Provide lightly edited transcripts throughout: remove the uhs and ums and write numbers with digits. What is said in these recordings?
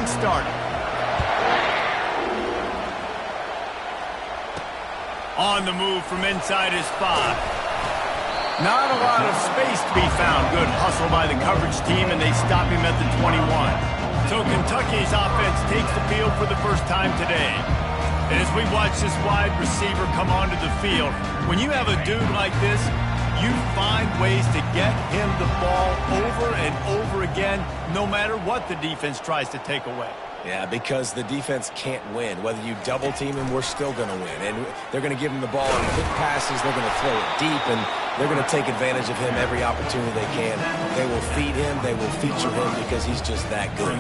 get started. On the move from inside his 5. Not a lot of space to be found. Good hustle by the coverage team, and they stop him at the 21. So Kentucky's offense takes the field for the first time today. And as we watch this wide receiver come onto the field, when you have a dude like this, you find ways to get him the ball over and over again, no matter what the defense tries to take away. Yeah, because the defense can't win. Whether you double team him, we're still going to win. And they're going to give him the ball in quick passes. They're going to throw it deep, and they're going to take advantage of him every opportunity they can. They will feed him. They will feature him because he's just that good.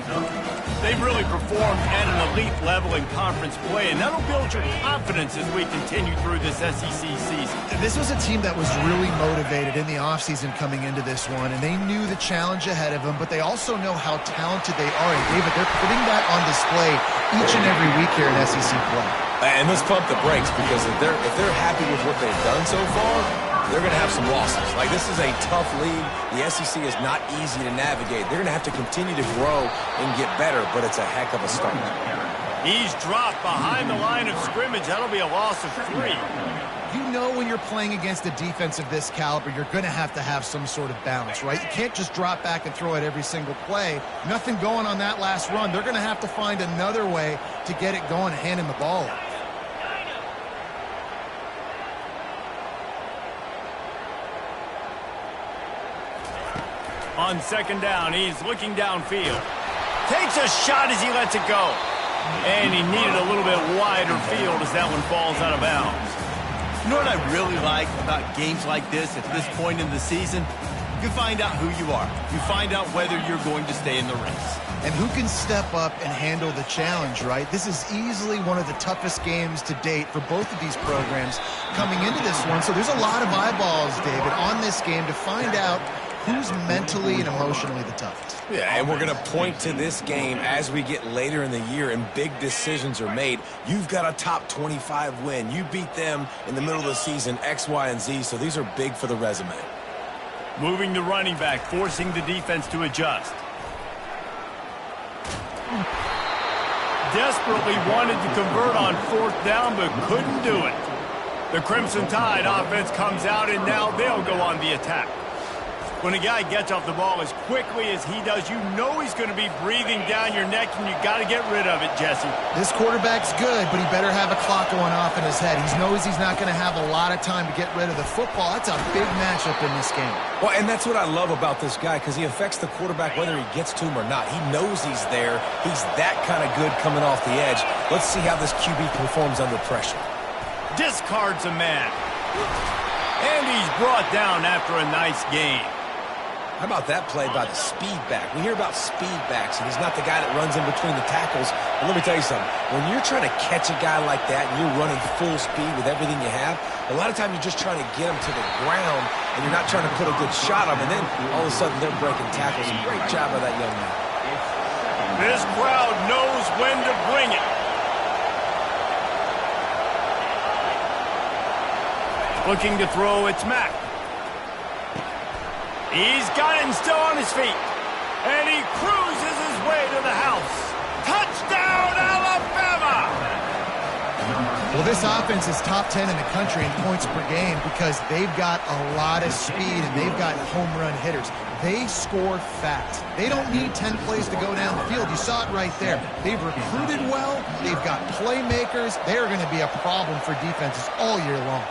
They've really performed at an elite level in conference play, and that'll build your confidence as we continue through this SEC season. This was a team that was really motivated in the offseason coming into this one, and they knew the challenge ahead of them, but they also know how talented they are. And David, they're putting that on display each and every week here in SEC play. And let's pump the brakes, because if they're happy with what they've done so far, they're going to have some losses. Like, this is a tough league. The SEC is not easy to navigate. They're going to have to continue to grow and get better, but it's a heck of a start. He's dropped behind the line of scrimmage. That'll be a loss of 3. You know when you're playing against a defense of this caliber, you're going to have some sort of balance, right? You can't just drop back and throw it every single play. Nothing going on that last run. They're going to have to find another way to get it going and hand him the ball off. On second down, he's looking downfield. Takes a shot as he lets it go. And he needed a little bit wider field as that one falls out of bounds. You know what I really like about games like this at this point in the season? You find out who you are. You find out whether you're going to stay in the race. And who can step up and handle the challenge, right? This is easily one of the toughest games to date for both of these programs coming into this one. So there's a lot of eyeballs, David, on this game to find out who's mentally and emotionally the toughest. Yeah, and we're going to point to this game as we get later in the year and big decisions are made. You've got a top 25 win. You beat them in the middle of the season, X, Y, and Z, so these are big for the resume. Moving the running back, forcing the defense to adjust. Desperately wanted to convert on 4th down, but couldn't do it. The Crimson Tide offense comes out, and now they'll go on the attack. When a guy gets off the ball as quickly as he does, you know he's going to be breathing down your neck, and you got to get rid of it, Jesse. This quarterback's good, but he better have a clock going off in his head. He knows he's not going to have a lot of time to get rid of the football. That's a big matchup in this game. Well, and that's what I love about this guy, because he affects the quarterback whether he gets to him or not. He knows he's there. He's that kind of good coming off the edge. Let's see how this QB performs under pressure. Discards a man. And he's brought down after a nice gain. How about that play by the speed back? We hear about speed backs, and he's not the guy that runs in between the tackles. But let me tell you something. When you're trying to catch a guy like that and you're running full speed with everything you have, a lot of times you're just trying to get him to the ground, and you're not trying to put a good shot on him, and then all of a sudden they're breaking tackles. Great job by that young man. This crowd knows when to bring it. Looking to throw, it's Mack. He's got him still on his feet. And he cruises his way to the house. Touchdown, Alabama! Well, this offense is top 10 in the country in points per game because they've got a lot of speed and they've got home run hitters. They score fast. They don't need 10 plays to go down the field. You saw it right there. They've recruited well. They've got playmakers. They are going to be a problem for defenses all year long.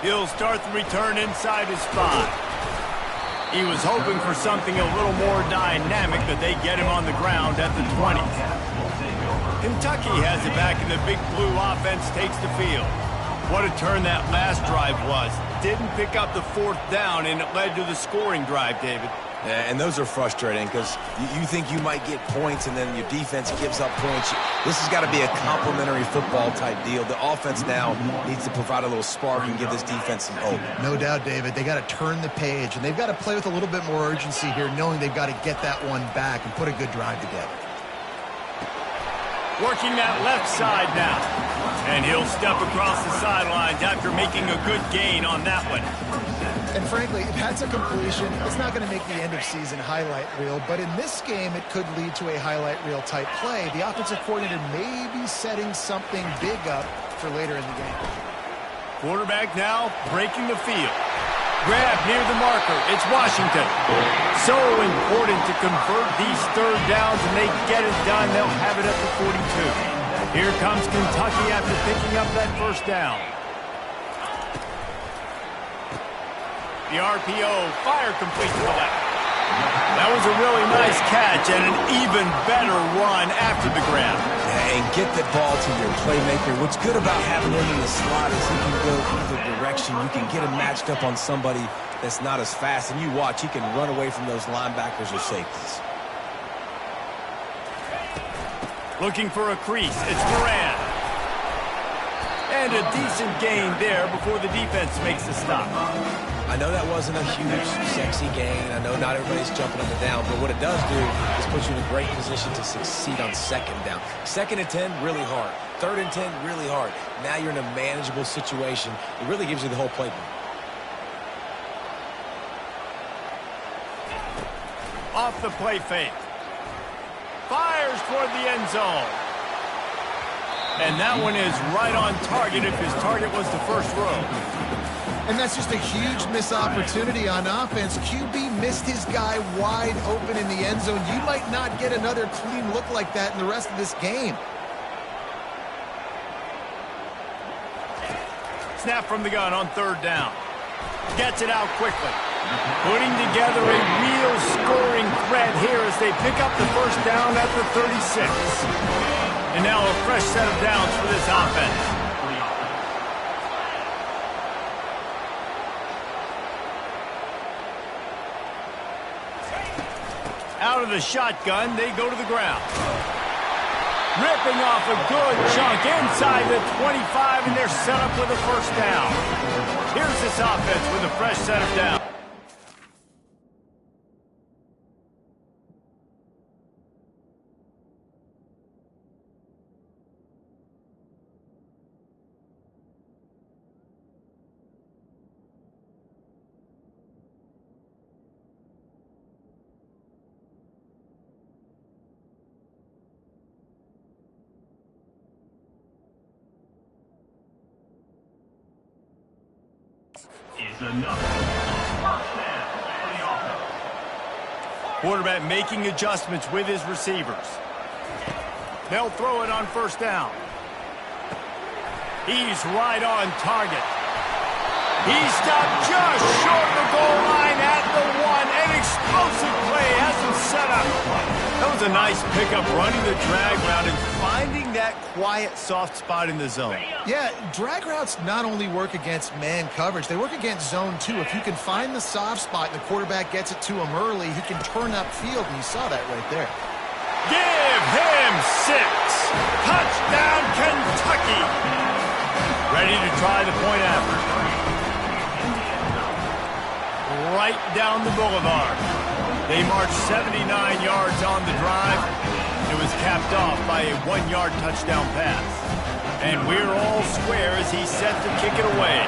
He'll start the return inside his 5. He was hoping for something a little more dynamic, but they get him on the ground at the 20. Kentucky has it back, and the Big Blue offense takes the field. What a turn that last drive was. Didn't pick up the 4th down, and it led to the scoring drive, David. Yeah, and those are frustrating because you think you might get points, and then your defense gives up points. This has got to be a complimentary football type deal. The offense now needs to provide a little spark and give this defense some hope. No doubt, David. They got to turn the page, and they've got to play with a little bit more urgency here, knowing they've got to get that one back and put a good drive together. Working that left side now. And he'll step across the sidelines after making a good gain on that one. And frankly, that's a completion. It's not going to make the end of season highlight reel, but in this game, it could lead to a highlight reel type play. The offensive coordinator may be setting something big up for later in the game. Quarterback now breaking the field. Grab near the marker. It's Washington. So important to convert these third downs, and they get it done. They'll have it at the 42. Here comes Kentucky after picking up that first down. The RPO, fire complete to the left. That was a really nice catch and an even better run after the grab. Yeah, and get the ball to your playmaker. What's good about having him in the slot is he can go either direction. You can get him matched up on somebody that's not as fast, and you watch, he can run away from those linebackers or safeties. Looking for a crease. It's Moran. And a decent gain there before the defense makes the stop. I know that wasn't a huge, sexy gain. I know not everybody's jumping up and down, but what it does do is put you in a great position to succeed on second down. 2nd and 10, really hard. 3rd and 10, really hard. Now you're in a manageable situation. It really gives you the whole playbook. Off the play fake. Fires toward the end zone. And that one is right on target if his target was the first row. And that's just a huge missed opportunity on offense. QB missed his guy wide open in the end zone. You might not get another clean look like that in the rest of this game. Snap from the gun on 3rd down. Gets it out quickly. Putting together a real scoring threat here as they pick up the first down at the 36. And now a fresh set of downs for this offense. Out of the shotgun, they go to the ground. Ripping off a good chunk inside the 25, and they're set up with a first down. Here's this offense with a fresh set of downs. Quarterback making adjustments with his receivers. They'll throw it on 1st down. He's right on target. He stopped just short of the goal line at the 1. An explosive play has him set up. That was a nice pickup, running the drag route and finding that quiet, soft spot in the zone. Yeah, drag routes not only work against man coverage, they work against zone too. If you can find the soft spot and the quarterback gets it to him early, he can turn upfield, and you saw that right there. Give him 6. Touchdown, Kentucky. Ready to try the point after. Right down the boulevard. They marched 79 yards on the drive. It was capped off by a 1-yard touchdown pass. And we're all square as he's set to kick it away.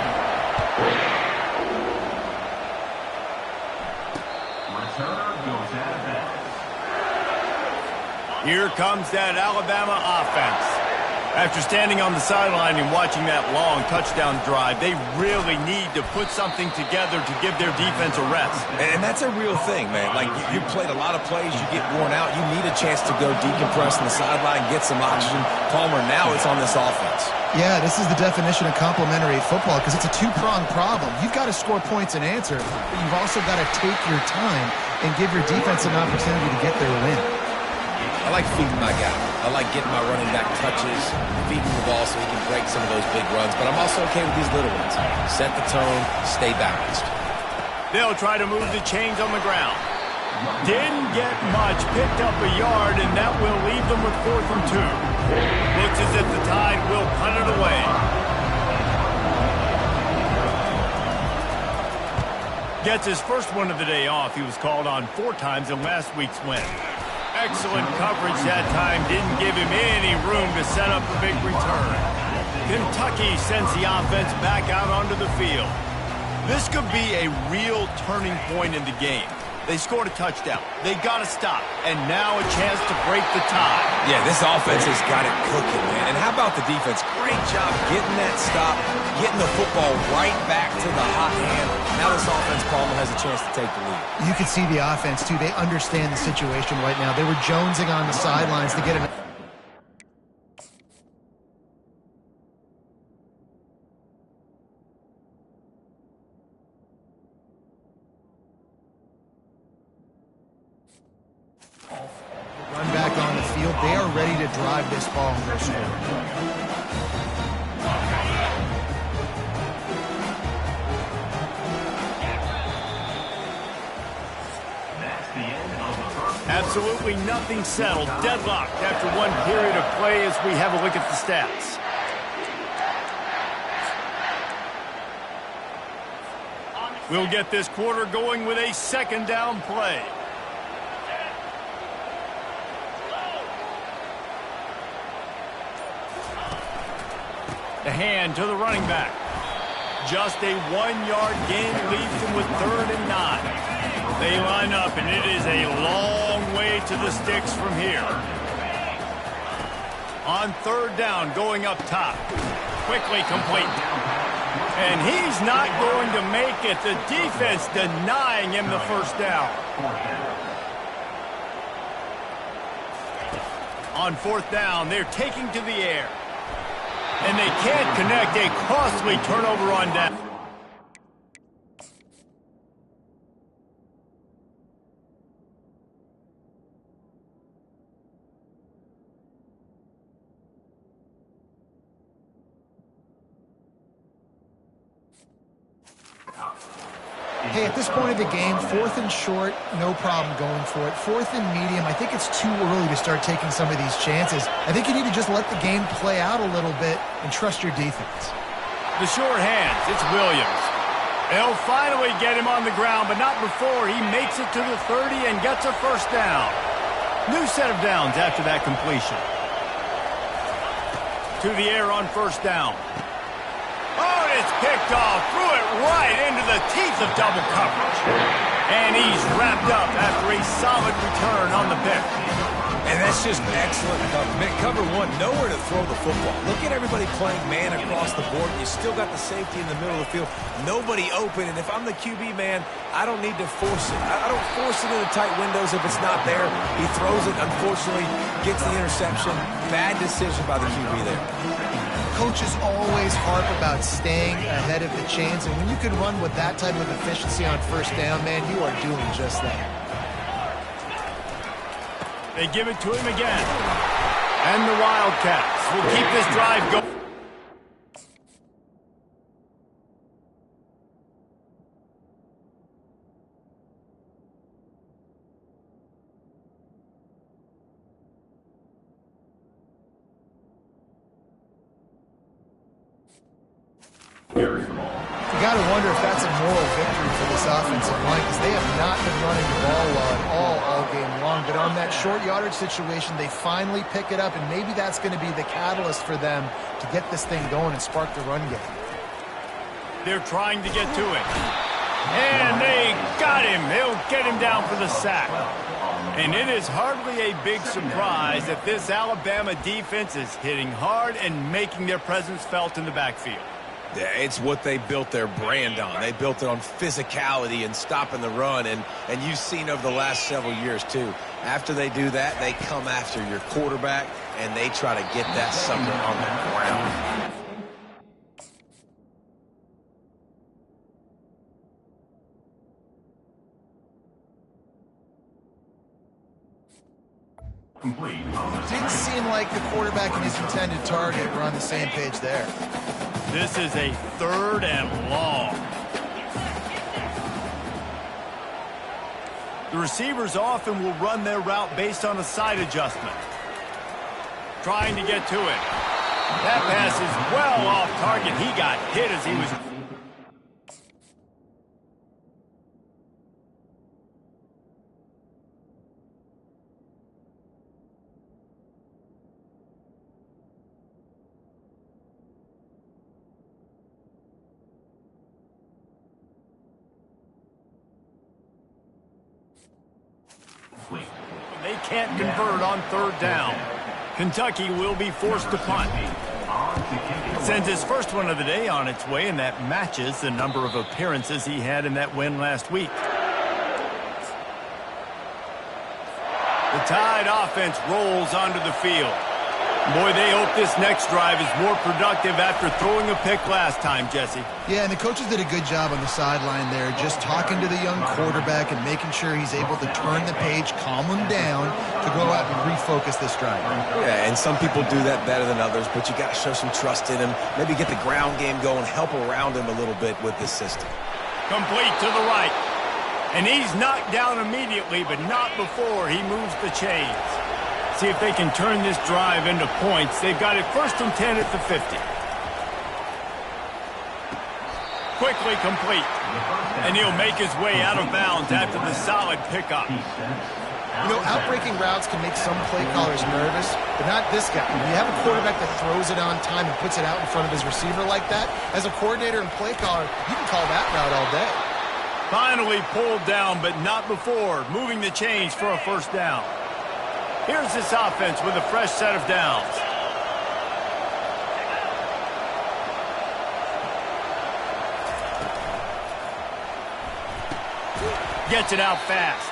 Returner goes out of bounds. Here comes that Alabama offense. After standing on the sideline and watching that long touchdown drive, they really need to put something together to give their defense a rest. And that's a real thing, man. Like, you played a lot of plays, you get worn out, you need a chance to go decompress on the sideline, get some oxygen. Palmer, now it's on this offense. Yeah, this is the definition of complementary football because it's a two-pronged problem. You've got to score points and answer, but you've also got to take your time and give your defense an opportunity to get their win. I like feeding my guy. I like getting my running back touches, feeding the ball so he can break some of those big runs. But I'm also okay with these little ones. Set the tone, stay balanced. They'll try to move the chains on the ground. Didn't get much, picked up a yard, and that will leave them with 4th and 2. Looks as if the Tide will punt it away. Gets his first one of the day off. He was called on 4 times in last week's win. Excellent coverage that time. Didn't give him any room to set up a big return. Kentucky sends the offense back out onto the field. This could be a real turning point in the game. They scored a touchdown. They got to stop. And now a chance to break the tie. Yeah, this offense has got it cooking, man. And how about the defense? Great job getting that stop, getting the football right back to the hot hand. Now this offense, Palmer, has a chance to take the lead. You can see the offense, too. They understand the situation right now. They were jonesing on the sidelines to get an... Run back on the field. They are ready to drive this ball and go score. Absolutely nothing settled. Deadlocked after one period of play as we have a look at the stats. We'll get this quarter going with a second down play. The hand to the running back. Just a 1-yard gain leaves them with 3rd and 9. They line up, and it is a long way to the sticks from here. On 3rd down, going up top. Quickly complete. And he's not going to make it. The defense denying him the first down. On 4th down, they're taking to the air. And they can't connect. A costly turnover on down. Hey, at this point of the game, 4th and short, no problem going for it. 4th and medium, I think it's too early to start taking some of these chances. I think you need to just let the game play out a little bit and trust your defense. The short hands, it's Williams. They'll finally get him on the ground, but not before he makes it to the 30 and gets a first down. New set of downs after that completion. To the air on 1st down. Oh, it's picked off, threw it right into the teeth of double coverage. And he's wrapped up after a solid return on the pick. And that's just excellent coverage. Cover 1, nowhere to throw the football. Look at everybody playing man across the board. You still got the safety in the middle of the field. Nobody open, and if I'm the QB, man, I don't need to force it. I don't force it into tight windows if it's not there. He throws it, unfortunately, gets the interception. Bad decision by the QB there. Coaches always harp about staying ahead of the chains, and when you can run with that type of efficiency on 1st down, man, you are doing just that. They give it to him again. And the Wildcats will keep this drive going. You got to wonder if that's a moral victory for this offensive line, because they have not been running the ball well at all game long. But on that short yardage situation, they finally pick it up, and maybe that's going to be the catalyst for them to get this thing going and spark the run game. They're trying to get to it. And they got him. They'll get him down for the sack. And it is hardly a big surprise that this Alabama defense is hitting hard and making their presence felt in the backfield. Yeah, it's what they built their brand on. They built it on physicality and stopping the run, and you've seen over the last several years, too. After they do that, they come after your quarterback, and they try to get that sucker on the ground. Didn't seem like the quarterback and his intended target were on the same page there. This is a 3rd and long. The receivers often will run their route based on a side adjustment. Trying to get to it. That pass is well off target. He got hit as he was... can't convert on third down. Kentucky will be forced to punt. Sends his first one of the day on its way, and that matches the number of appearances he had in that win last week. The Tide offense rolls onto the field. Boy, they hope this next drive is more productive after throwing a pick last time, Jesse. Yeah, and the coaches did a good job on the sideline there, just talking to the young quarterback and making sure he's able to turn the page, calm him down to go out and refocus this drive. Yeah, and some people do that better than others, but you got to show some trust in him. Maybe get the ground game going, help around him a little bit with this system. Complete to the right. And he's knocked down immediately, but not before he moves the chains. See if they can turn this drive into points. They've got it 1st and 10 at the 50. Quickly complete. And he'll make his way out of bounds after the solid pickup. You know, out-breaking routes can make some play callers nervous, but not this guy. When you have a quarterback that throws it on time and puts it out in front of his receiver like that, as a coordinator and play caller, you can call that route all day. Finally pulled down, but not before moving the chains for a first down. Here's this offense with a fresh set of downs. Gets it out fast.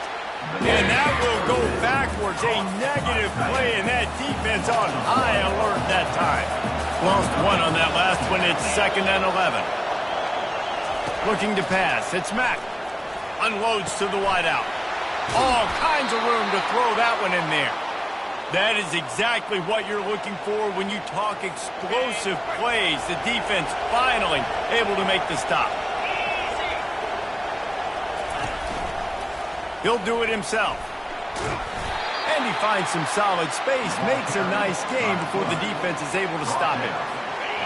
And that will go backwards. A negative play, and that defense on high alert that time. Lost one on that last one. It's 2nd and 11. Looking to pass. It's Mack. Unloads to the wideout. All kinds of room to throw that one in there. That is exactly what you're looking for when you talk explosive plays. The defense finally able to make the stop. He'll do it himself. And he finds some solid space, makes a nice game before the defense is able to stop him.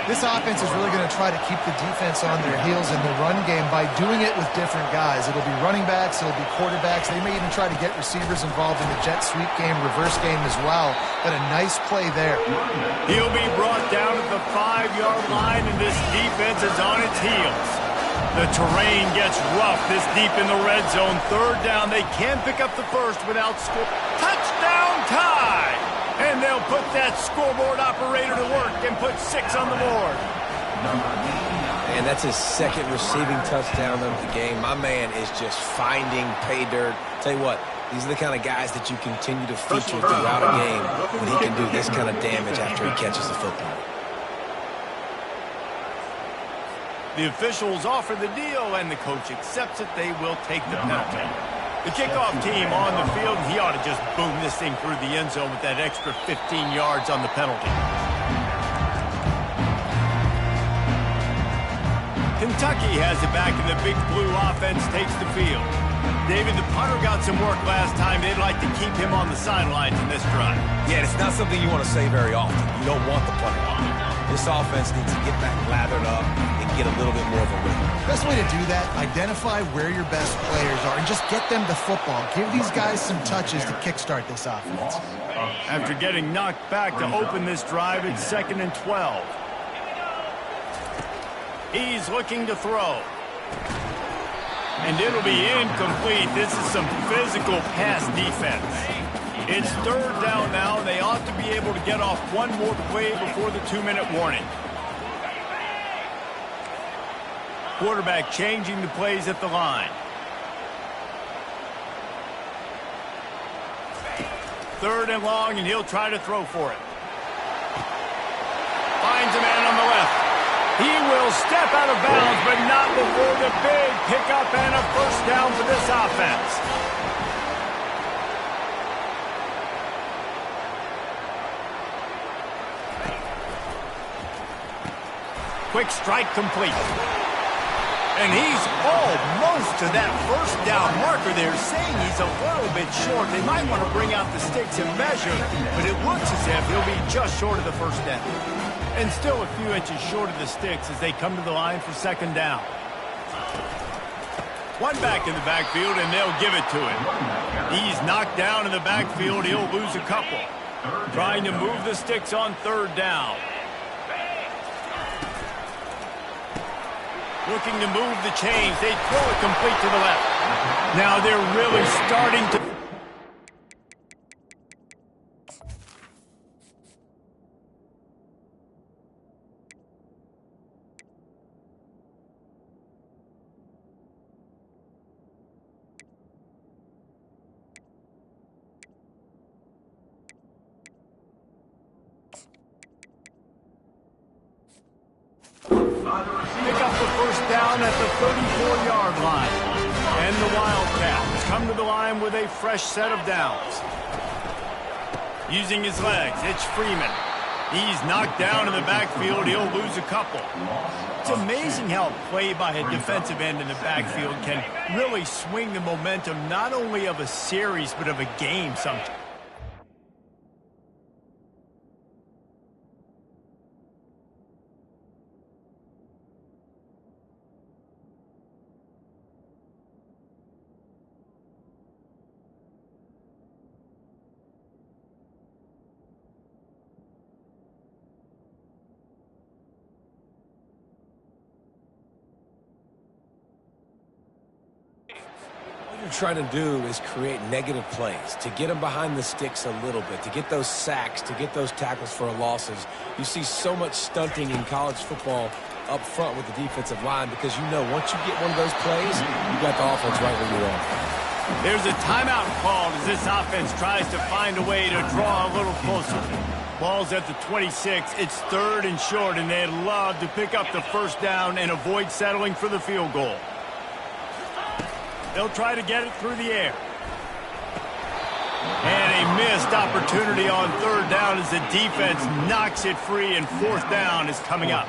This offense is really going to try to keep the defense on their heels in the run game by doing it with different guys. It'll be running backs, it'll be quarterbacks. They may even try to get receivers involved in the jet sweep game, reverse game as well. But a nice play there. He'll be brought down at the 5-yard line, and this defense is on its heels. The terrain gets rough this deep in the red zone. 3rd down, they can pick up the first without score. Touchdown tie! And they'll put that scoreboard operator to work and put 6 on the board. And that's his 2nd receiving touchdown of the game. My man is just finding pay dirt. Tell you what, these are the kind of guys that you continue to feature throughout a game when he can do this kind of damage after he catches the football. The officials offer the deal, and the coach accepts it. They will take the penalty. The kickoff team on the field, he ought to just boom this thing through the end zone with that extra 15 yards on the penalty. Kentucky has it back, and the Big Blue offense takes the field. David, the punter got some work last time. They'd like to keep him on the sidelines in this drive. Yeah, it's not something you want to say very often. You don't want the punter on. This offense needs to get back lathered up and get a little bit more of a rhythm. Best way to do that, identify where your best players are and just get them the football. Give these guys some touches to kickstart this offense. After getting knocked back to open this drive, it's 2nd and 12. He's looking to throw. And it'll be incomplete. This is some physical pass defense. It's 3rd down now. They ought to be able to get off one more play before the 2-minute warning. Quarterback changing the plays at the line. 3rd and long, and he'll try to throw for it. Finds a man on the left. He will step out of bounds, but not before the big pickup and a first down for this offense. Quick strike complete. And he's almost to that first down marker there, saying he's a little bit short. They might want to bring out the sticks and measure, but it looks as if he'll be just short of the first down. And still a few inches short of the sticks as they come to the line for 2nd down. One back in the backfield, and they'll give it to him. He's knocked down in the backfield. He'll lose a couple. Trying to move the sticks on 3rd down. Looking to move the chains. They throw it complete to the left. Now they're really starting to... down at the 34-yard line. And the Wildcats come to the line with a fresh set of downs. Using his legs, it's Freeman. He's knocked down in the backfield. He'll lose a couple. It's amazing how a play by a defensive end in the backfield can really swing the momentum not only of a series but of a game sometimes. Trying to do is create negative plays, to get them behind the sticks a little bit, to get those sacks, to get those tackles for losses. You see so much stunting in college football up front with the defensive line because you know once you get one of those plays, you got the offense right where you are. There's a timeout called as this offense tries to find a way to draw a little closer. Ball's at the 26. It's 3rd and short, and they'd love to pick up the first down and avoid settling for the field goal. They'll try to get it through the air. And a missed opportunity on 3rd down as the defense knocks it free, and 4th down is coming up.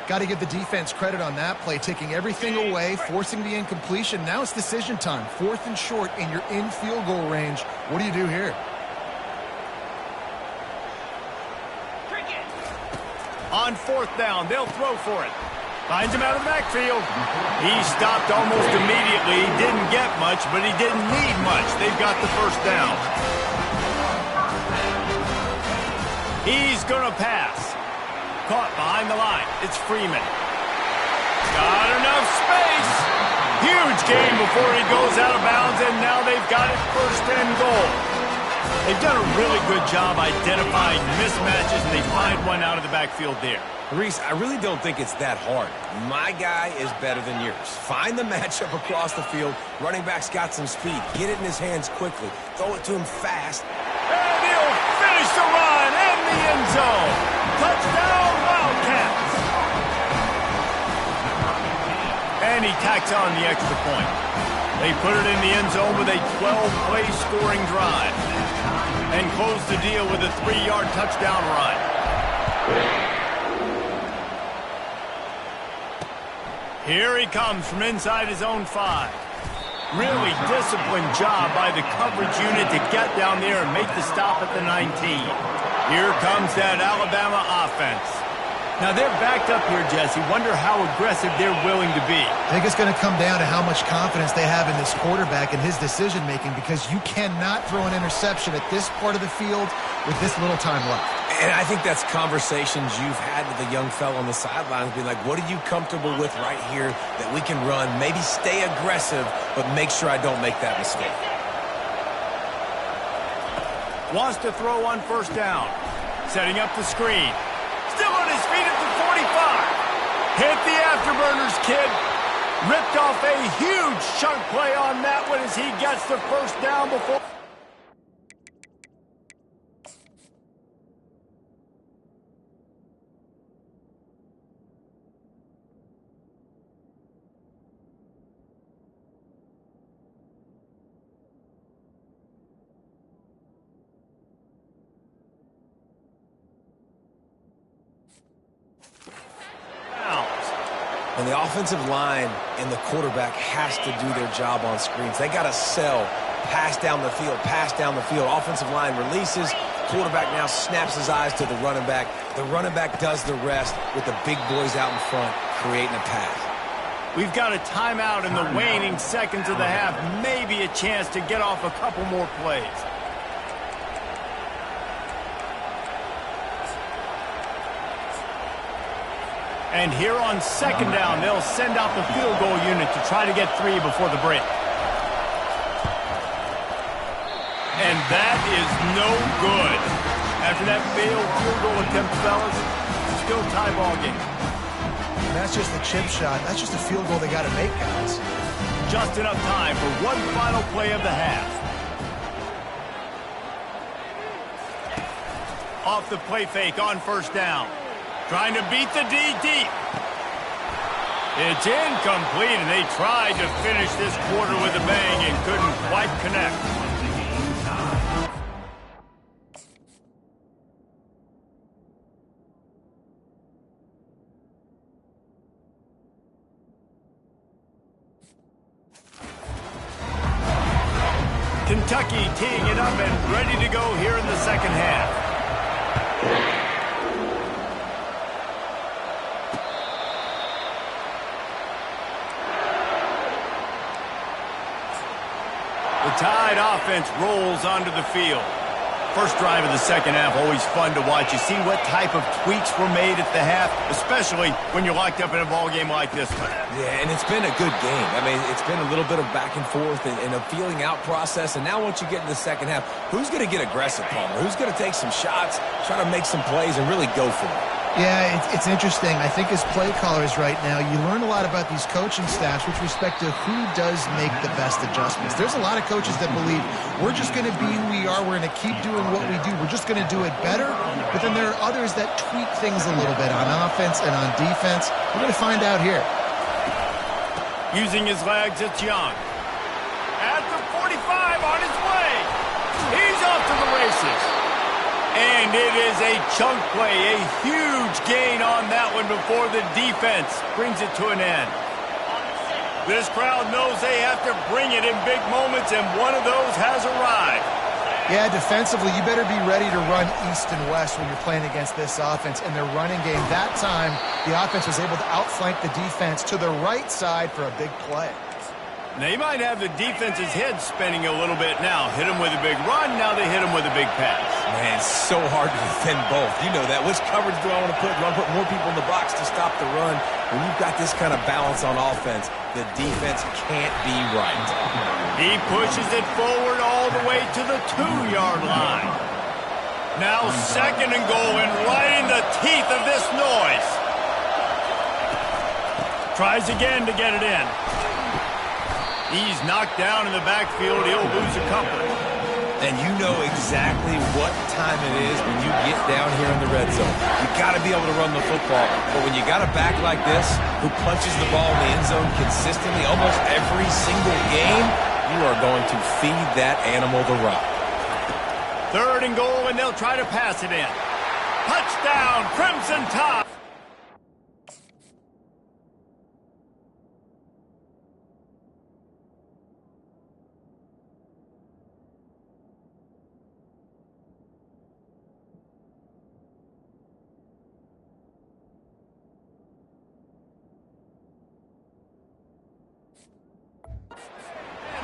Got to give the defense credit on that play, taking everything away, forcing the incompletion. Now it's decision time. 4th and short, and you're in field goal range. What do you do here? On 4th down, they'll throw for it. Finds him out of the backfield. He stopped almost immediately. He didn't get much, but he didn't need much. They've got the first down. He's going to pass. Caught behind the line. It's Freeman. Got enough space. Huge gain before he goes out of bounds, and now they've got it 1st and goal. They've done a really good job identifying mismatches, and they find one out of the backfield there. Reese, I really don't think it's that hard. My guy is better than yours. Find the matchup across the field. Running back's got some speed. Get it in his hands quickly. Throw it to him fast. And he'll finish the run in the end zone. Touchdown, Wildcats. And he tacks on the extra point. They put it in the end zone with a 12-play scoring drive. And close the deal with a 3-yard touchdown run. Here he comes from inside his own 5. Really disciplined job by the coverage unit to get down there and make the stop at the 19. Here comes that Alabama offense. Now they're backed up here, Jesse. Wonder how aggressive they're willing to be. I think it's going to come down to how much confidence they have in this quarterback and his decision-making, because you cannot throw an interception at this part of the field with this little time left. And I think that's conversations you've had with a young fellow on the sidelines, being like, what are you comfortable with right here that we can run? Maybe stay aggressive, but make sure I don't make that mistake. Wants to throw on 1st down. Setting up the screen. Still on his feet at the 45. Hit the afterburners, kid. Ripped off a huge chunk play on that one as he gets the 1st down before... And the offensive line and the quarterback has to do their job on screens. They got to sell, pass down the field, pass down the field. Offensive line releases. Quarterback now snaps his eyes to the running back. The running back does the rest with the big boys out in front, creating a pass. We've got a timeout in the waning seconds of the half. Maybe a chance to get off a couple more plays. And here on 2nd down, they'll send out the field goal unit to try to get 3 before the break. And that is no good. After that failed field goal attempt, fellas, still tie ball game. And that's just the chip shot. That's just a field goal they got to make, guys. Just enough time for one final play of the half. Off the play fake on 1st down. Trying to beat the D deep. It's incomplete, and they tried to finish this quarter with a bang and couldn't quite connect. Kentucky teeing it up and ready to go here in the second half. The Tide offense rolls onto the field. First drive of the second half, always fun to watch. You see what type of tweaks were made at the half, especially when you're locked up in a ball game like this one. Yeah, and it's been a good game. I mean, it's been a little bit of back and forth and a feeling out process. And now once you get in the second half, who's going to get aggressive, Palmer? Who's going to take some shots, try to make some plays, and really go for it? Yeah, it's interesting. I think as play callers right now, you learn a lot about these coaching staffs with respect to who does make the best adjustments. There's a lot of coaches that believe we're just going to be who we are. We're going to keep doing what we do. We're just going to do it better. But then there are others that tweak things a little bit on offense and on defense. We're going to find out here. Using his legs, it's Young. At the 45 on his way. He's off to the races. And it is a chunk play, a huge gain on that one before the defense brings it to an end. This crowd knows they have to bring it in big moments, and one of those has arrived. Yeah, defensively, you better be ready to run east and west when you're playing against this offense. In their running game, that time, the offense was able to outflank the defense to the right side for a big play. They might have the defense's head spinning a little bit now. Hit them with a big run, now they hit them with a big pass. Man, it's so hard to defend both. You know that. Which coverage do I want to put? Do I put more people in the box to stop the run? When you've got this kind of balance on offense, the defense can't be right. He pushes it forward all the way to the 2-yard line. Now second and goal, and right in the teeth of this noise. Tries again to get it in. He's knocked down in the backfield. He'll lose a couple. And you know exactly what time it is when you get down here in the red zone. You got to be able to run the football. But when you got a back like this who punches the ball in the end zone consistently almost every single game, you are going to feed that animal the rock. Third and goal, and they'll try to pass it in. Touchdown, Crimson Tide.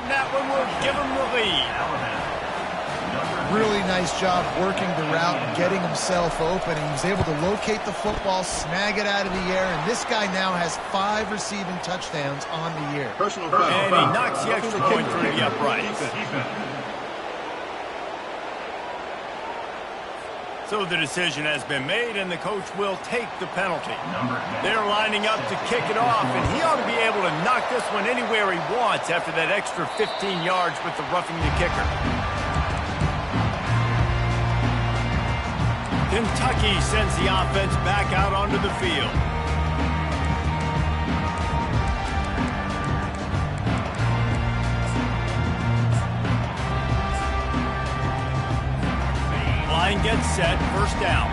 That one will give him the lead. Really nice job working the route and getting himself open. He was able to locate the football, snag it out of the air, and this guy now has 5 receiving touchdowns on the year. And he knocks the extra point through the uprights. So the decision has been made, and the coach will take the penalty. They're lining up to kick it off, and he ought to be able to knock this one anywhere he wants after that extra 15 yards with the roughing the kicker. Kentucky sends the offense back out onto the field. Line gets set, first down.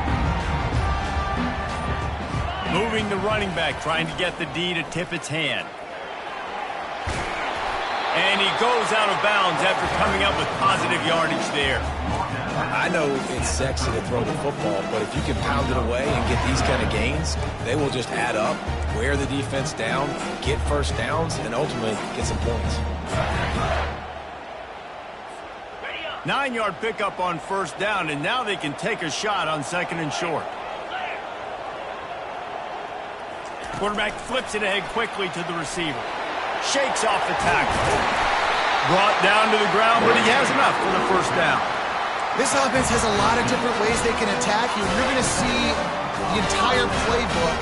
Moving the running back, trying to get the D to tip its hand. And he goes out of bounds after coming up with positive yardage there. I know it's sexy to throw the football, but if you can pound it away and get these kind of gains, they will just add up, wear the defense down, get first downs, and ultimately get some points. 9-yard pickup on first down, and now they can take a shot on second and short. Quarterback flips it ahead quickly to the receiver. Shakes off the tackle. Brought down to the ground, but he has enough for the first down. This offense has a lot of different ways they can attack you. You're going to see the entire playbook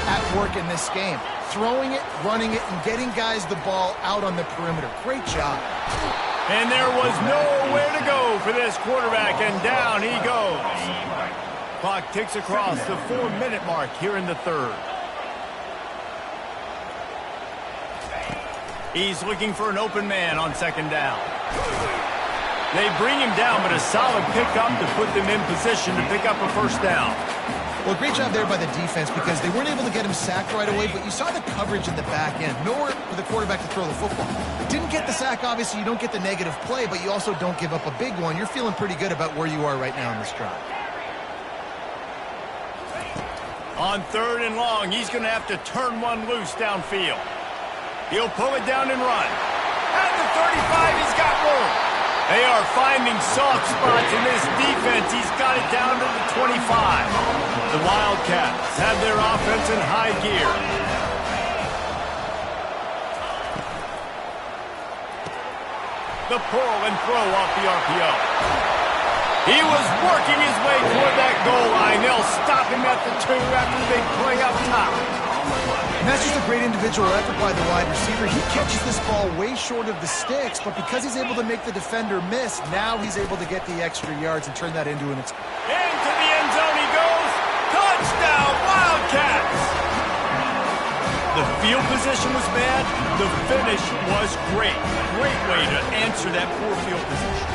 at work in this game. Throwing it, running it, and getting guys the ball out on the perimeter. Great job. And there was nowhere to go for this quarterback, and down he goes. Clock ticks across the 4-minute mark here in the third. He's looking for an open man on second down. They bring him down, but a solid pickup to put them in position to pick up a first down. Well, great job there by the defense because they weren't able to get him sacked right away, but you saw the coverage in the back end. Nowhere for the quarterback to throw the football. Didn't get the sack, obviously. You don't get the negative play, but you also don't give up a big one. You're feeling pretty good about where you are right now in this drive. On third and long, he's going to have to turn one loose downfield. He'll pull it down and run. At the 35, he's got room. They are finding soft spots in this defense. He's got it down to the 25. The Wildcats have their offense in high gear. The pull and throw off the RPO. He was working his way toward that goal line. They'll stop him at the 2 after the big play up top. And that's just a great individual effort by the wide receiver. He catches this ball way short of the sticks, but because he's able to make the defender miss, now he's able to get the extra yards and turn that into an... Into the end zone he goes. Touchdown, Wildcats! The field position was bad. The finish was great. Great way to answer that poor field position.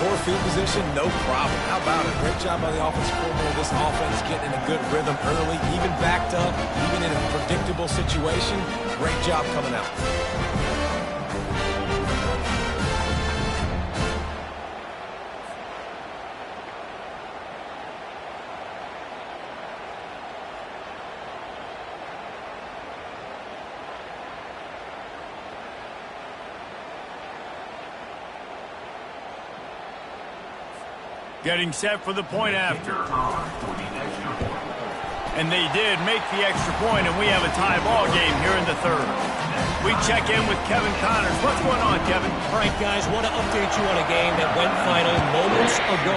Poor field position, no problem. How about it? Great job by the offensive coordinator. This offense getting in a good rhythm early, even backed up, even in a predictable situation. Great job coming out. Getting set for the point after. And they did make the extra point, and we have a tie ball game here in the third. We check in with Kevin Connors. What's going on, Kevin? All right, guys, want to update you on a game that went final moments ago.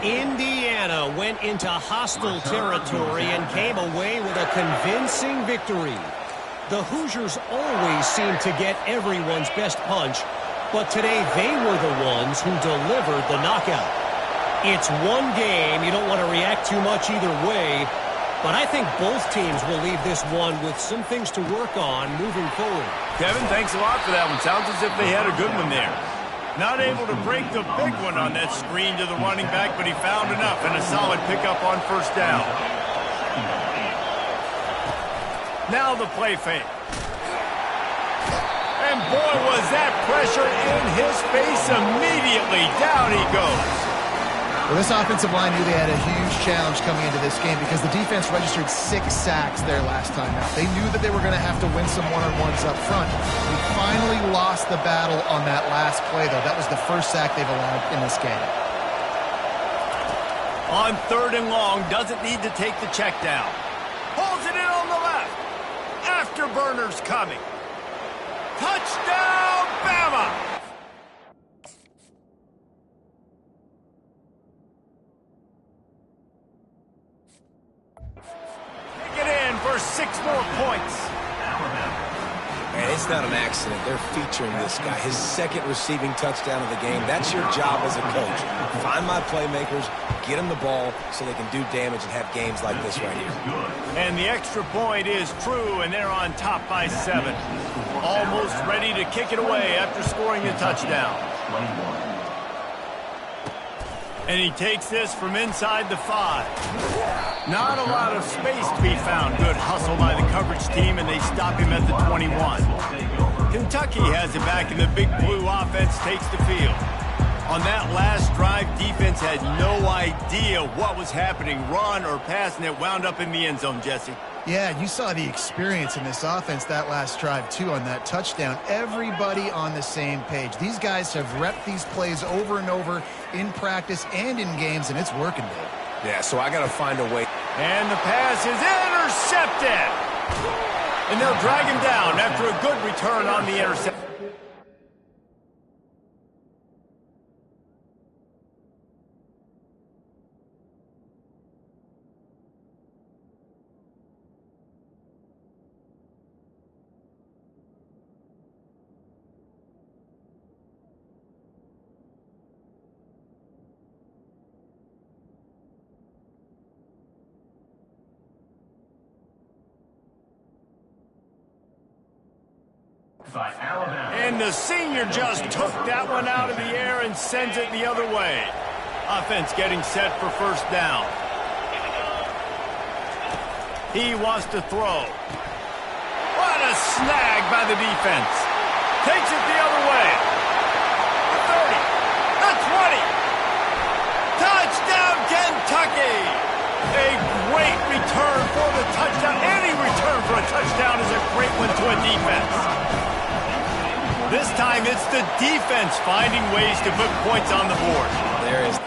Indiana went into hostile territory and came away with a convincing victory. The Hoosiers always seem to get everyone's best punch, but today they were the ones who delivered the knockout. It's one game. You don't want to react too much either way, but I think both teams will leave this one with some things to work on moving forward. Kevin, thanks a lot for that one. Sounds as if they had a good one there. Not able to break the big one on that screen to the running back, but he found enough and a solid pickup on first down. Now the play fake. And boy, was that pressure in his face immediately. Down he goes. Well, this offensive line knew they had a huge challenge coming into this game because the defense registered 6 sacks there last time out. They knew that they were going to have to win some one-on-ones up front. We finally lost the battle on that last play, though. That was the first sack they've allowed in this game. On third and long, doesn't need to take the check down. Pulls it in on the left. Afterburner's coming. Touchdown, Bama! Take it in for 6 more points. And it's not an accident. They're featuring this guy. His second receiving touchdown of the game. That's your job as a coach. Find my playmakers, get them the ball so they can do damage and have games like this right here. And the extra point is true, and they're on top by 7. Almost ready to kick it away after scoring the touchdown. And he takes this from inside the 5. Not a lot of space to be found. Good hustle by the coverage team, and they stop him at the 21. Kentucky has it back, and the big blue offense takes the field. On that last drive, defense had no idea what was happening, run or pass, and it wound up in the end zone, Jesse. Yeah, you saw the experience in this offense that last drive, too, on that touchdown. Everybody on the same page. These guys have repped these plays over and over in practice and in games, and it's working, Dave. Yeah, so I got to find a way. And the pass is intercepted. And they'll drag him down after a good return on the interception. by Alabama. And the senior just took that one out of the air and sends it the other way. Offense getting set for first down. He wants to throw. What a snag by the defense. Takes it the other way. The 30. The 20. Touchdown, Kentucky. A great return for the touchdown. Any return for a touchdown is a great one to a defense. This time it's the defense finding ways to put points on the board. There is.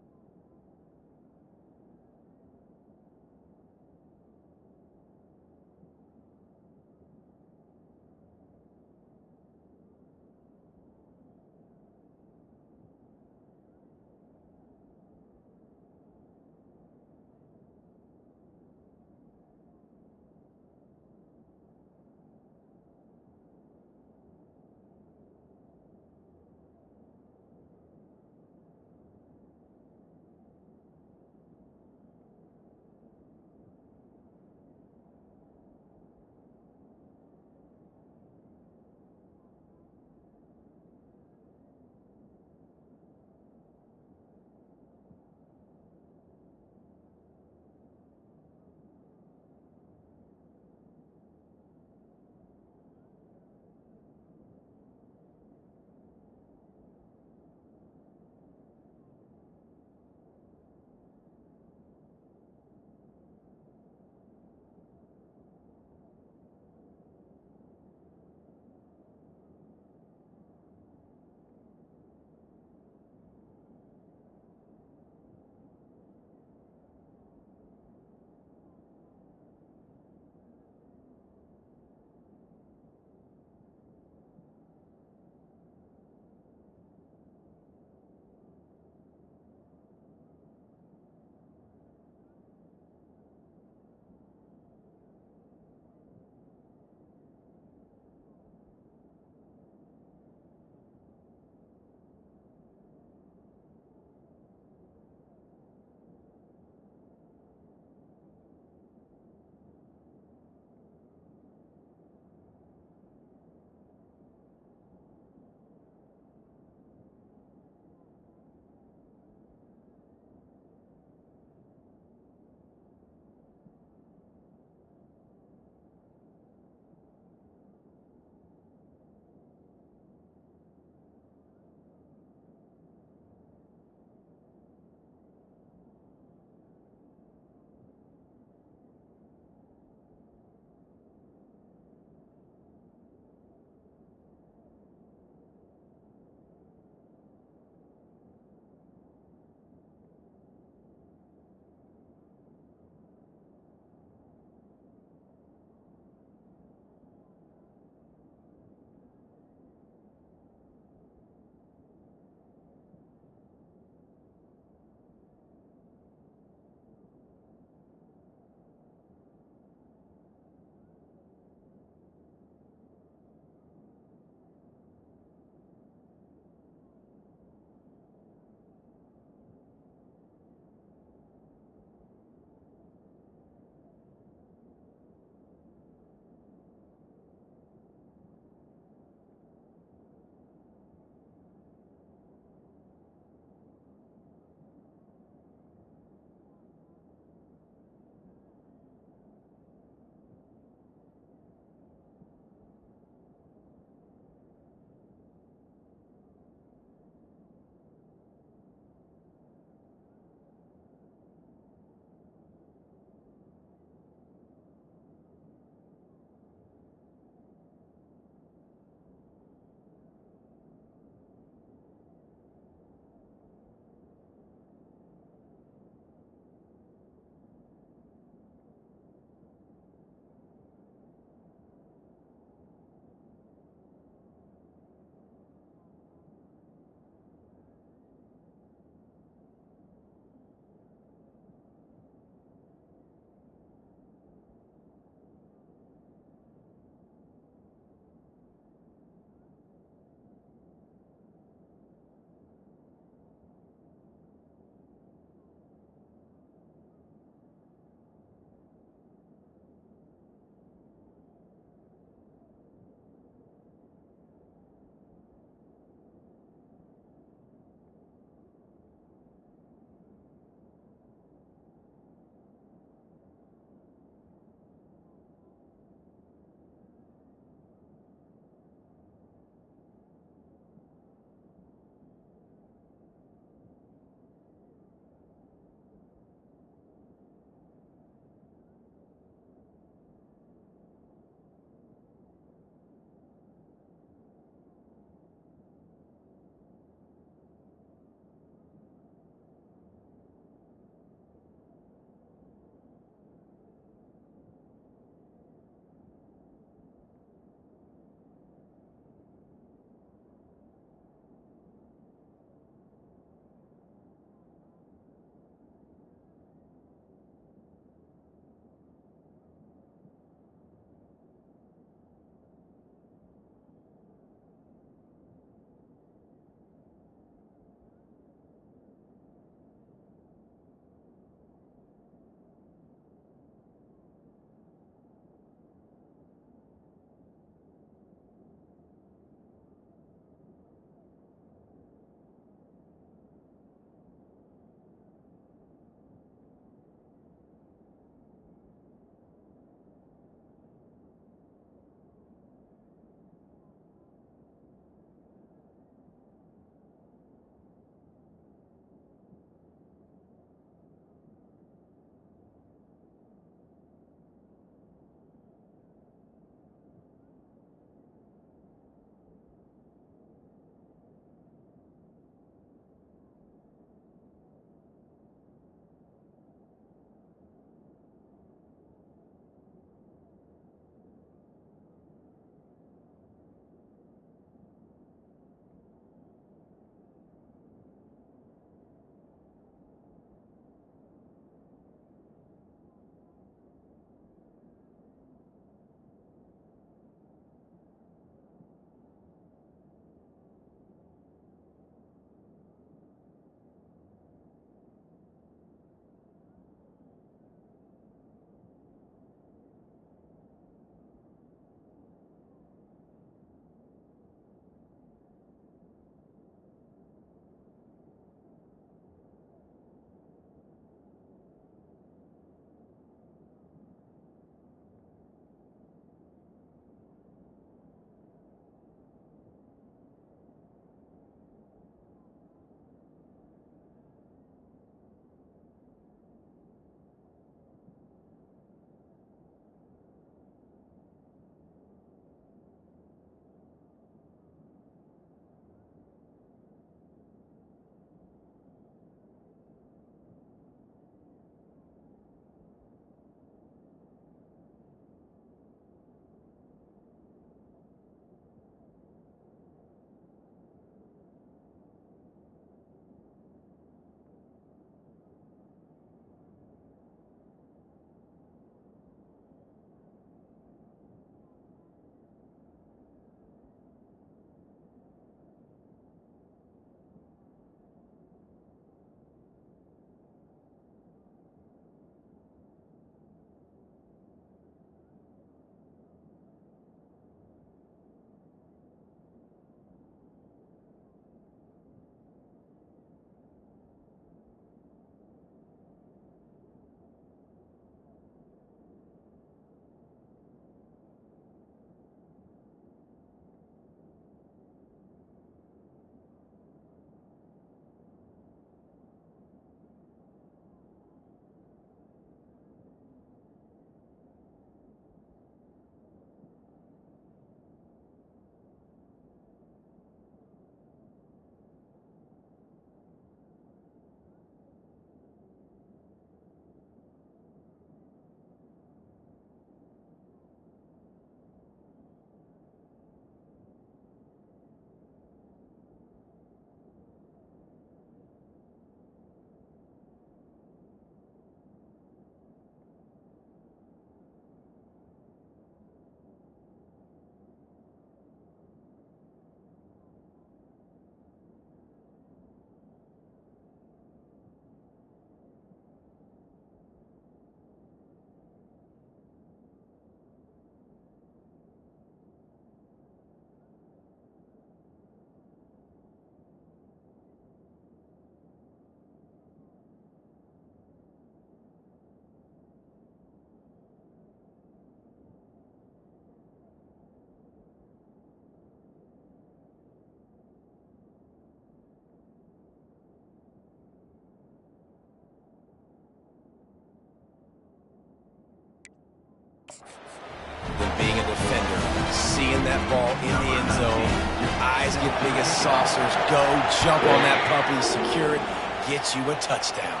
seeing that ball in the end zone. Your eyes get big as saucers. Go, jump on that puppy, secure it, get you a touchdown.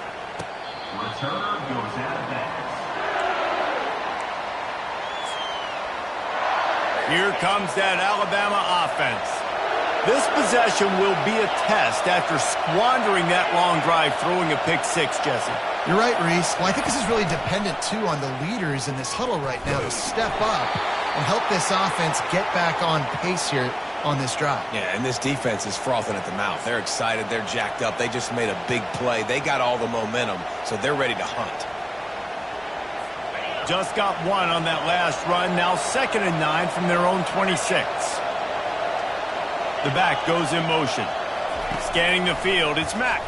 Returner goes out of bounds. Here comes that Alabama offense. This possession will be a test after squandering that long drive, throwing a pick six, Jesse. You're right, Reese. Well, I think this is really dependent, too, on the leaders in this huddle right now to step up and help this offense get back on pace here on this drive. Yeah, and this defense is frothing at the mouth. They're excited. They're jacked up. They just made a big play. They got all the momentum, so they're ready to hunt. Just got one on that last run. Now 2nd and 9 from their own 26. The back goes in motion. Scanning the field, it's Mack.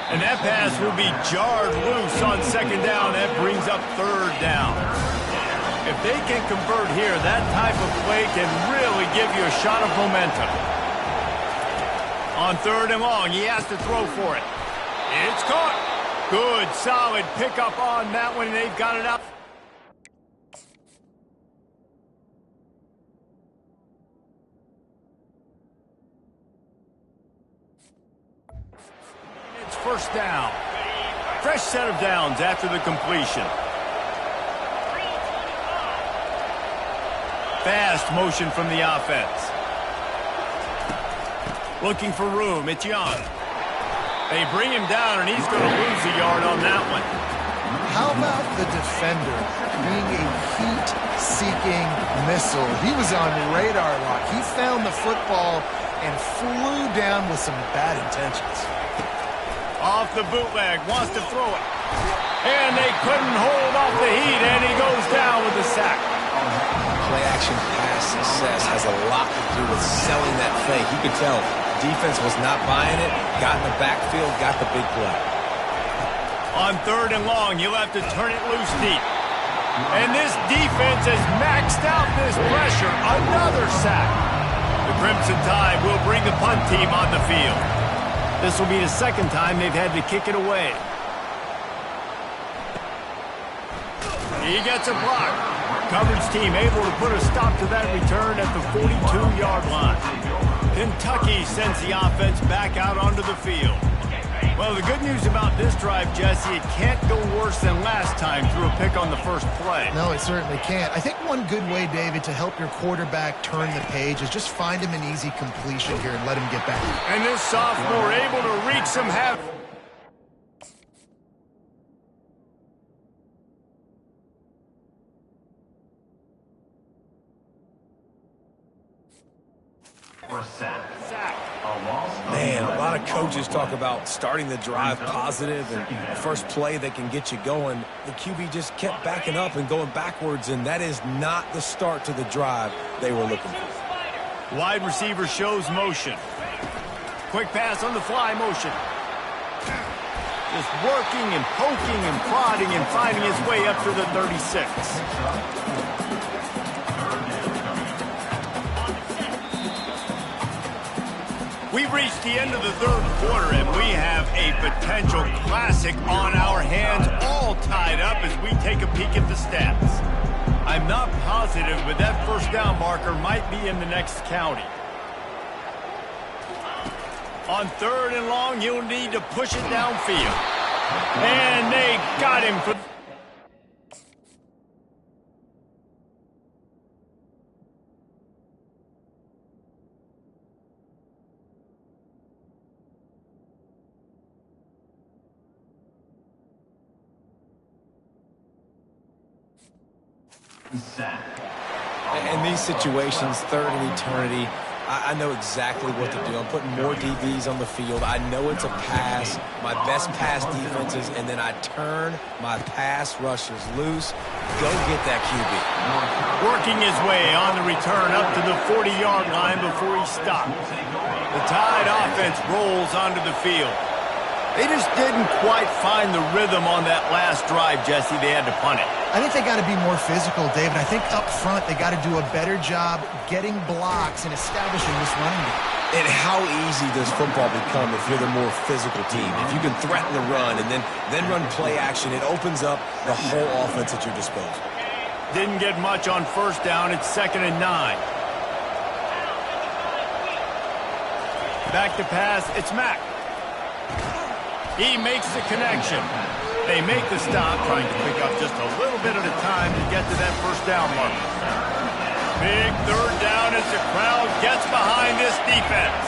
And that pass will be jarred loose on 2nd down. That brings up 3rd down. If they can convert here, that type of play can really give you a shot of momentum. On 3rd and long, he has to throw for it. It's caught. Good, solid pickup on that one. They've got it out. It's 1st down. Fresh set of downs after the completion. Fast motion from the offense. Looking for room. It's Young. They bring him down, and he's going to lose a yard on that one. How about the defender being a heat-seeking missile? He was on radar lock. He found the football and flew down with some bad intentions. Off the bootleg, wants to throw it. And they couldn't hold off the heat, and he goes down with the sack. Play-action pass success has a lot to do with selling that fake. You could tell defense was not buying it, got in the backfield, got the big play. On 3rd and long, you'll have to turn it loose deep. And this defense has maxed out this pressure. Another sack. The Crimson Tide will bring the punt team on the field. This will be the 2nd time they've had to kick it away. He gets a block. Coverage team able to put a stop to that return at the 42-yard line. Kentucky sends the offense back out onto the field. Well, the good news about this drive, Jesse, it can't go worse than last time through a pick on the first play. No, it certainly can't. I think one good way, David, to help your quarterback turn the page is just find him an easy completion here and let him get back. And this sophomore able to reach some half. Man, a lot of coaches talk about starting the drive positive and the first play that can get you going. The QB just kept backing up and going backwards, and that is not the start to the drive they were looking for. Wide receiver shows motion. Quick pass on the fly motion. Just working and poking and prodding and finding his way up to the 36. We've reached the end of the 3rd quarter, and we have a potential classic on our hands, all tied up as we take a peek at the stats. I'm not positive, but that 1st down marker might be in the next county. On 3rd and long, he'll need to push it downfield. And they got him for... In these situations, 3rd and eternity, I know exactly what to do. I'm putting more DBs on the field. I know it's a pass, my best pass defenses, and then I turn my pass rushers loose. Go get that QB. Working his way on the return up to the 40-yard line before he stopped. The Tide offense rolls onto the field. They just didn't quite find the rhythm on that last drive, Jesse. They had to punt it. I think they got to be more physical, David. I think up front they got to do a better job getting blocks and establishing this running game. And how easy does football become if you're the more physical team? If you can threaten the run and then run play action, it opens up the whole offense at your disposal. Didn't get much on first down. It's 2nd and 9. Back to pass. It's Mack. He makes the connection. They make the stop, trying to pick up just a little bit at a time to get to that first down mark. Big 3rd down as the crowd gets behind this defense.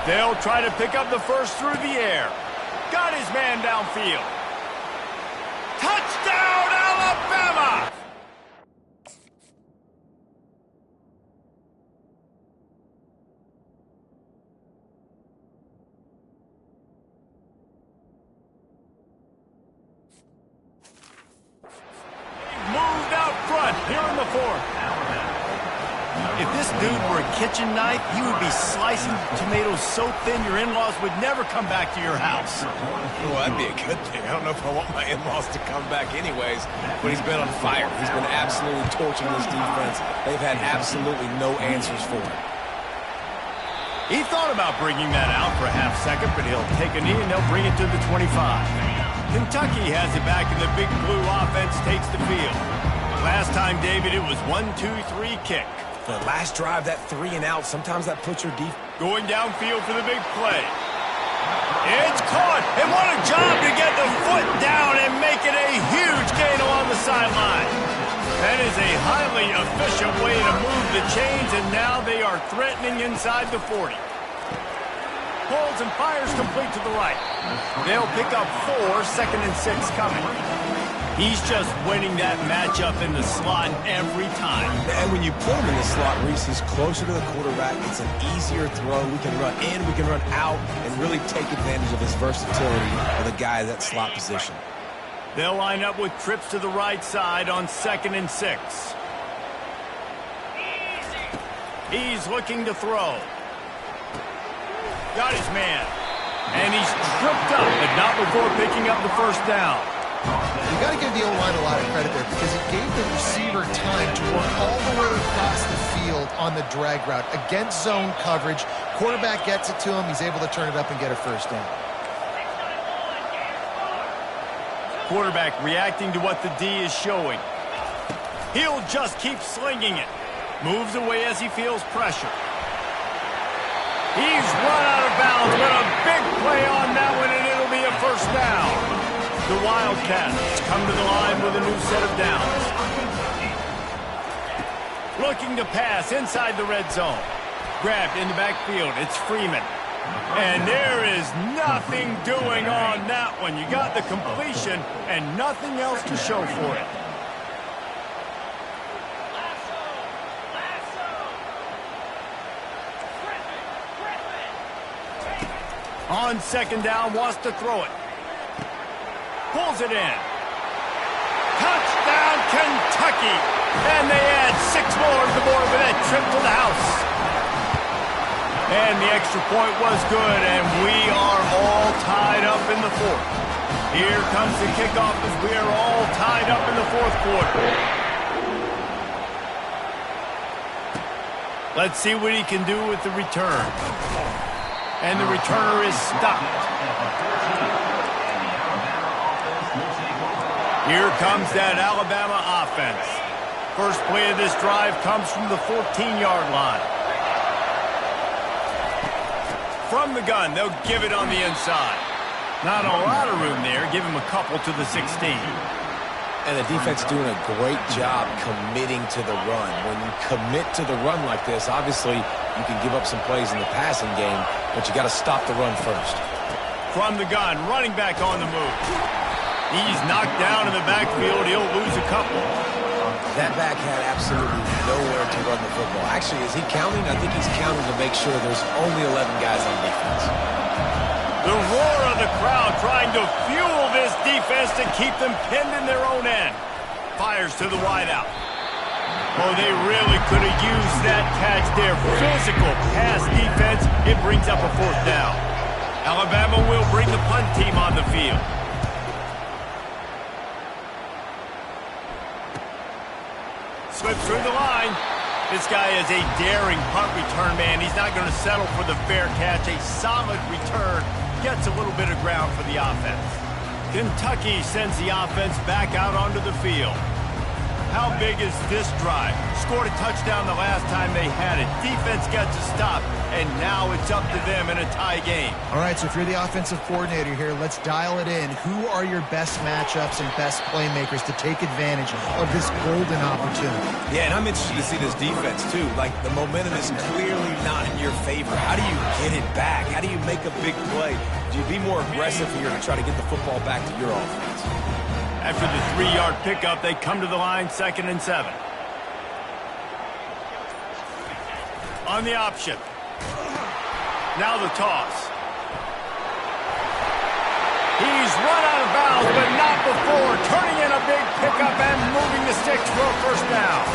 They'll try to pick up the first through the air. Got his man downfield. Touchdown, Alabama! Moved out front here in the 4th. If this dude were a kitchen knife, he would be slicing tomatoes so thin your in-laws would never come back to your house. Well, that'd be a good thing. I don't know if I want my in-laws to come back anyways, but he's been on fire. He's been absolutely torching this defense. They've had absolutely no answers for him. He thought about bringing that out for a half second, but he'll take a knee and they'll bring it to the 25. Kentucky has it back, and the big blue offense takes the field. Last time, David, it was 1-2-3 kick. The last drive, that 3 and out, sometimes that puts your defense. Going downfield for the big play. It's caught, and what a job to get the foot down and make it a huge gain along the sideline. That is a highly efficient way to move the chains, and now they are threatening inside the 40. Pulls and fires complete to the right. They'll pick up 4, 2nd and 6 coming. He's just winning that matchup in the slot every time. And when you put him in the slot, Reese, he's closer to the quarterback. It's an easier throw. We can run in, we can run out, and really take advantage of his versatility of the guy in that slot position. They'll line up with trips to the right side on 2nd and 6. He's looking to throw. Got his man. And he's tripped up, but not before picking up the first down. You got to give the O-line a lot of credit there because it gave the receiver time to work all the way across the field on the drag route. Against zone coverage, quarterback gets it to him. He's able to turn it up and get a first down. Quarterback reacting to what the D is showing. He'll just keep slinging it. Moves away as he feels pressure. He's run out of bounds, but a big play on that one, and it'll be a first down. The Wildcats come to the line with a new set of downs. Looking to pass inside the red zone. Grabbed in the backfield. It's Freeman. And there is nothing doing on that one. You got the completion and nothing else to show for it. On 2nd down, wants to throw it. Pulls it in. Touchdown, Kentucky! And they add 6 more to the board with that trip to the house. And the extra point was good, and we are all tied up in the 4th. Here comes the kickoff as we are all tied up in the 4th quarter. Let's see what he can do with the return. And the returner is stopped. Here comes that Alabama offense. First play of this drive comes from the 14-yard line. From the gun, they'll give it on the inside. Not a lot of room there. Give him a couple to the 16. And the defense doing a great job committing to the run. When you commit to the run like this, obviously you can give up some plays in the passing game, but you got to stop the run first. From the gun, running back on the move. He's knocked down in the backfield. He'll lose a couple. That back had absolutely nowhere to run the football. Actually, is he counting? I think he's counting to make sure there's only 11 guys on defense. The roar of the crowd trying to fuel this defense to keep them pinned in their own end. Fires to the wideout. Oh, they really could have used that catch there. Physical pass defense. It brings up a 4th down. Alabama will bring the punt team on the field. Slips through the line. This guy is a daring punt return man. He's not going to settle for the fair catch. A solid return. Gets a little bit of ground for the offense. Kentucky sends the offense back out onto the field. How big is this drive? Scored a touchdown the last time they had it. Defense gets a stop, and now it's up to them in a tie game. All right, so if you're the offensive coordinator here, let's dial it in. Who are your best matchups and best playmakers to take advantage of this golden opportunity? Yeah, and I'm interested to see this defense, too. Like, the momentum is clearly not in your favor. How do you get it back? How do you make a big play? Do you be more aggressive here to try to get the football back to your offense? After the 3-yard pickup, they come to the line, 2nd and 7. On the option. Now the toss. He's run out of bounds, but not before. Turning in a big pickup and moving the sticks for a first down.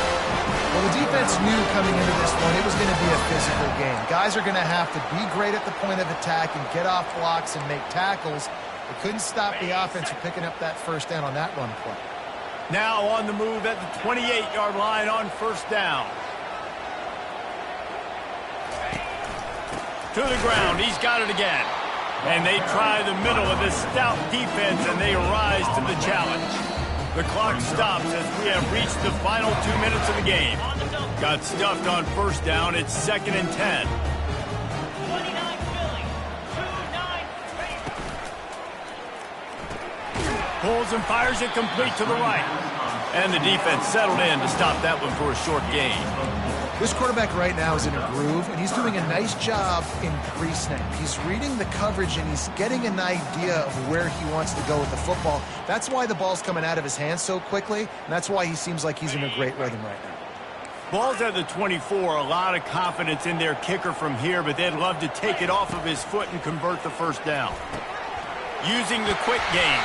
Well, the defense knew coming into this one it was going to be a physical game. Guys are going to have to be great at the point of attack and get off blocks and make tackles. They couldn't stop the offense from picking up that first down on that run play. Now on the move at the 28-yard line on first down. To the ground. He's got it again. And they try the middle of this stout defense, and they rise to the challenge. The clock stops as we have reached the final 2 minutes of the game. Got stuffed on first down. It's 2nd and 10. Pulls and fires it complete to the right. And the defense settled in to stop that one for a short gain. This quarterback right now is in a groove, and he's doing a nice job in pre-snap. He's reading the coverage, and he's getting an idea of where he wants to go with the football. That's why the ball's coming out of his hands so quickly, and that's why he seems like he's in a great rhythm right now. Ball's at the 24. A lot of confidence in their kicker from here, but they'd love to take it off of his foot and convert the first down. Using the quick game.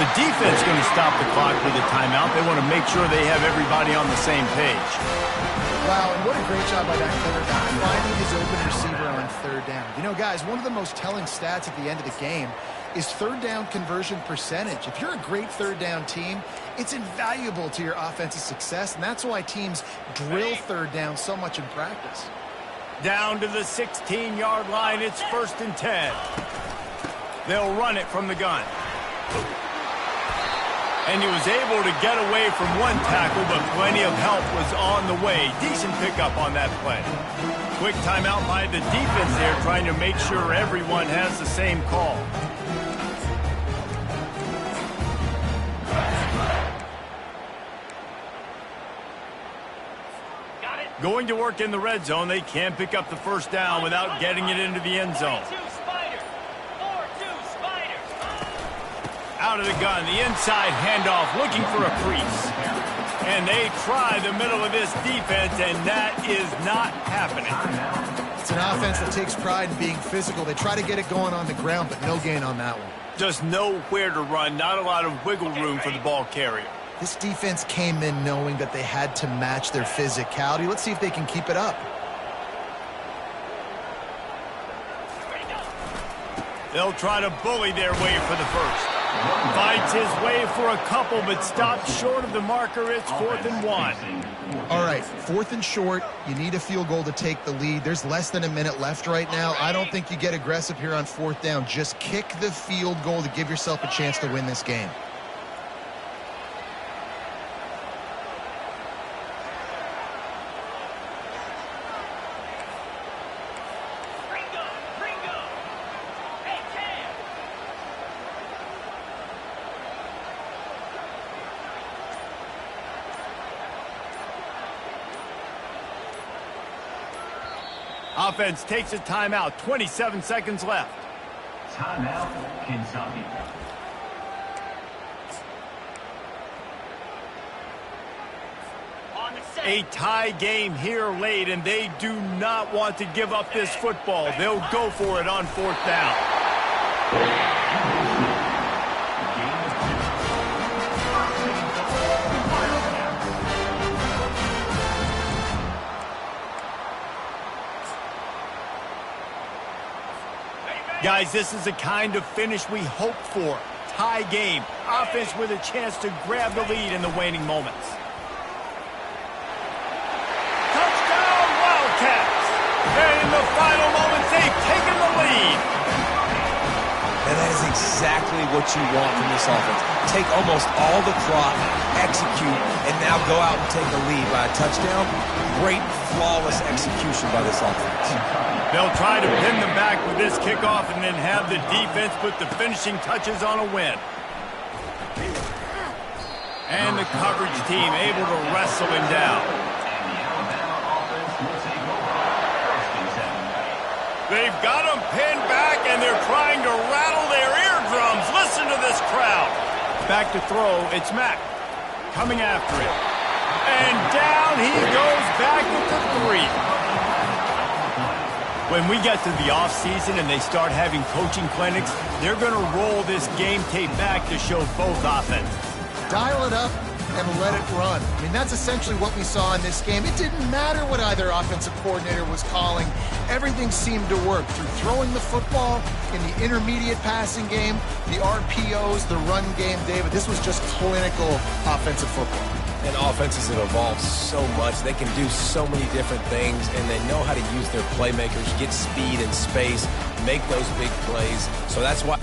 The defense is going to stop the clock with a timeout. They want to make sure they have everybody on the same page. Wow, and what a great job by that quarterback finding his open receiver on third down. You know, guys, one of the most telling stats at the end of the game is third down conversion percentage. If you're a great third down team, it's invaluable to your offensive success, and that's why teams drill third down so much in practice. Down to the 16-yard line, it's 1st and 10. They'll run it from the gun. And he was able to get away from one tackle, but plenty of help was on the way. Decent pickup on that play. Quick timeout by the defense there, trying to make sure everyone has the same call. Going to work in the red zone. They can't pick up the first down without getting it into the end zone. Out of the gun, the inside handoff, looking for a crease. And they try the middle of this defense, and that is not happening. It's an offense that takes pride in being physical. They try to get it going on the ground, but no gain on that one. Just nowhere to run, not a lot of wiggle room for the ball carrier. This defense came in knowing that they had to match their physicality. Let's see if they can keep it up. They'll try to bully their way for the first. Fights his way for a couple, but stops short of the marker. It's 4th and 1. All right, 4th and short. You need a field goal to take the lead. There's less than a minute left right now. I don't think you get aggressive here on 4th down. Just kick the field goal to give yourself a chance to win this game. Offense takes a timeout. 27 seconds left. Timeout, Kentucky. A tie game here late, and they do not want to give up this football. They'll go for it on 4th down. Guys, this is the kind of finish we hope for. Tie game. Offense with a chance to grab the lead in the waning moments. Touchdown, Wildcats! And in the final moments, they've taken the lead. And that is exactly what you want from this offense. Take almost all the clock, execute, and now go out and take a lead by a touchdown. Great, flawless execution by this offense. They'll try to pin them back with this kickoff and then have the defense put the finishing touches on a win. And the coverage team able to wrestle him down. They've got him pinned back, and they're trying to rattle their eardrums. Listen to this crowd. Back to throw, it's Mack coming after him. And down he goes back at the 3. When we get to the offseason and they start having coaching clinics, they're going to roll this game tape back to show both offenses. Dial it up and let it run. I mean, that's essentially what we saw in this game. It didn't matter what either offensive coordinator was calling. Everything seemed to work through throwing the football in the intermediate passing game, the RPOs, the run game, David. This was just clinical offensive football. And offenses have evolved so much. They can do so many different things, and they know how to use their playmakers, get speed and space, make those big plays. So that's why...